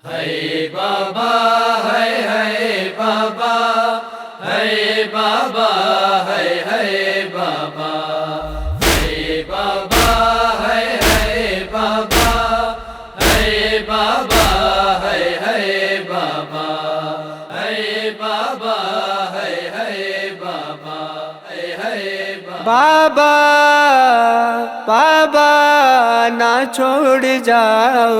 ہے بابا ہے بابا ہے بابا ہے بابا ہے بابا ہے بابا ہے بابا ہے بابا ہے بابا ہے بابا ہے بابا بابا نہ چھوڑ جاؤ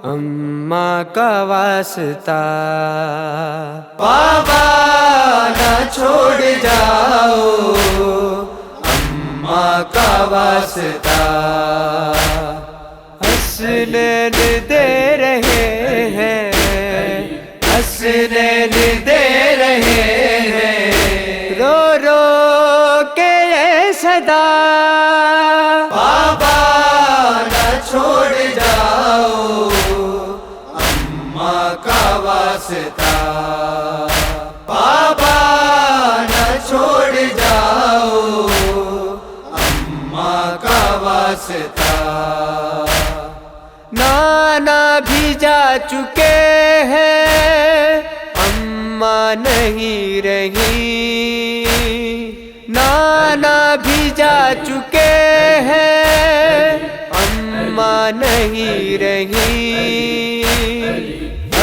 اماں کا واسطہ، بابا نہ چھوڑ جاؤ اماں کا واسطہ، حسنین دے رہے ہیں، حسنین دے رہے ہیں، رو رو کے یہ صدا، بابا نہ چھوڑ جاؤ اماں کا واسطہ، بابا نہ چھوڑ جاؤ اماں کا واسطہ، نانا بھی جا چکے ہیں اماں نہیں رہی، نانا بھی جا چکے ہیں اماں نہیں رہی،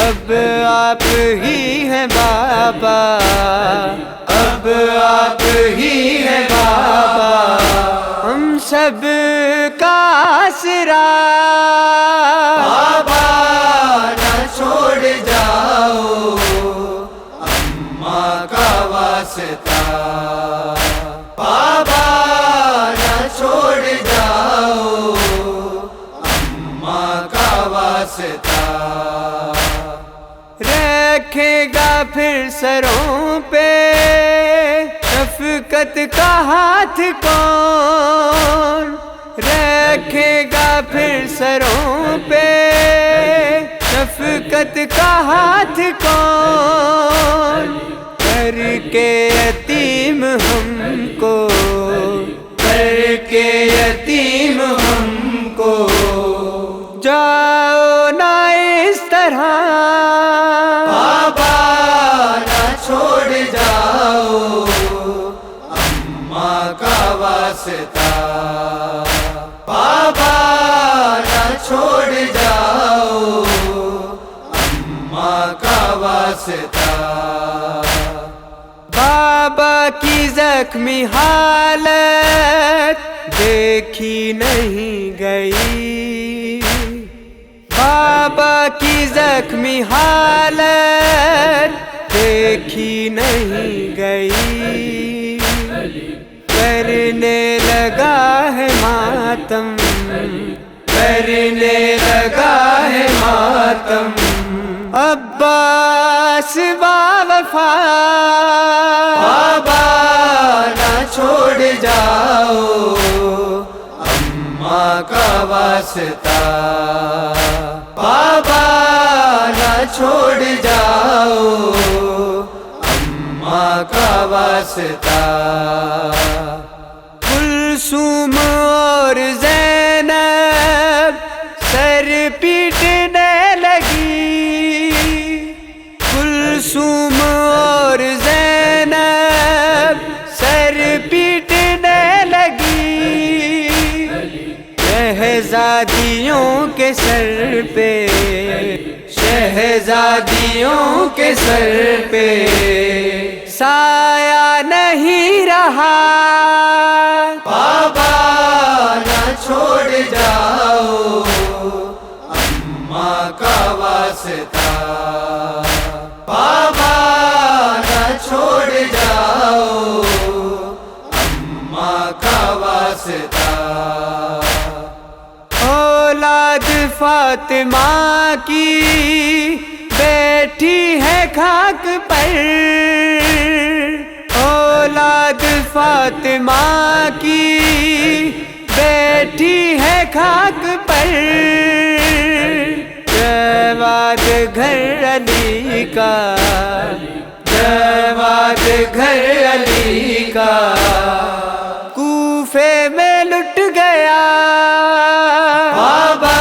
اب آپ ہی ہیں بابا، اب آپ ہی ہیں بابا، ہم سب کا آسرا، بابا نہ چھوڑ جاؤ اماں کا واسطہ، بابا نہ چھوڑ جاؤ اماں کا واسطہ، رکھے گا پھر سروں پہ شفقت کا ہاتھ کون، رکھے گا پھر سروں پہ شفقت کا ہاتھ کون، کر کے یتیم ہم کو، کر کے یتیم ہم کو، جاؤ نہ اس طرح، بابا نہ چھوڑ جاؤ اماں کا واسطہ، بابا نہ چھوڑ جاؤ اماں کا واسطہ، بابا کی زخمی حالت دیکھی نہیں گئی، بابا کی زخمی حالت دیکھی نہیں گئی، کرنے لگا ہے ماتم، کرنے لگا ہے ماتم، عباس باوفا، بابا نہ چھوڑ جاؤ اماں کا واسطہ، بابا نہ چھوڑ جاؤ اماں کا واسطہ، کلثوم اور زینب سر پیٹنے لگی، کلثوم اور زینب سر پیٹنے لگی، شہزادیوں کے سر پہ، شہزادیوں کے سر پہ سایہ نہیں رہا، بابا نہ چھوڑ جاؤ اماں کا واسطہ، بابا نہ چھوڑ جاؤ اماں کا واسطہ، اولاد فاطمہ کی بیٹھی ہے خاک پر، اولاد فاطمہ کی بیٹھی ہے خاک پر، جواد گھر علی کا، جواد گھر علی کا کوفے میں لٹ گیا، بابا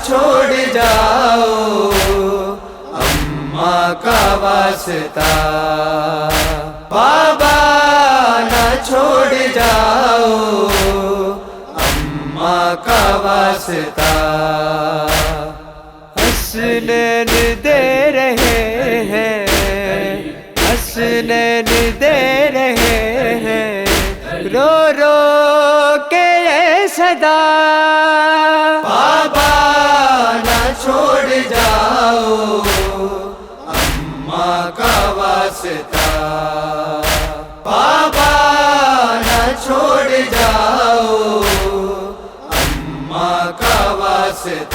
چھوڑ جاؤ اماں کا واسطہ بابا نہ چھوڑ جاؤ اماں کا واسطہ حسنین دے رہے ہیں حسنین دے رہے ہیں رو رو کے یہ صدا بابا نہ چھوڑ جاؤ اماں کا واسطہ بابا نہ چھوڑ جاؤ اماں کا واسطہ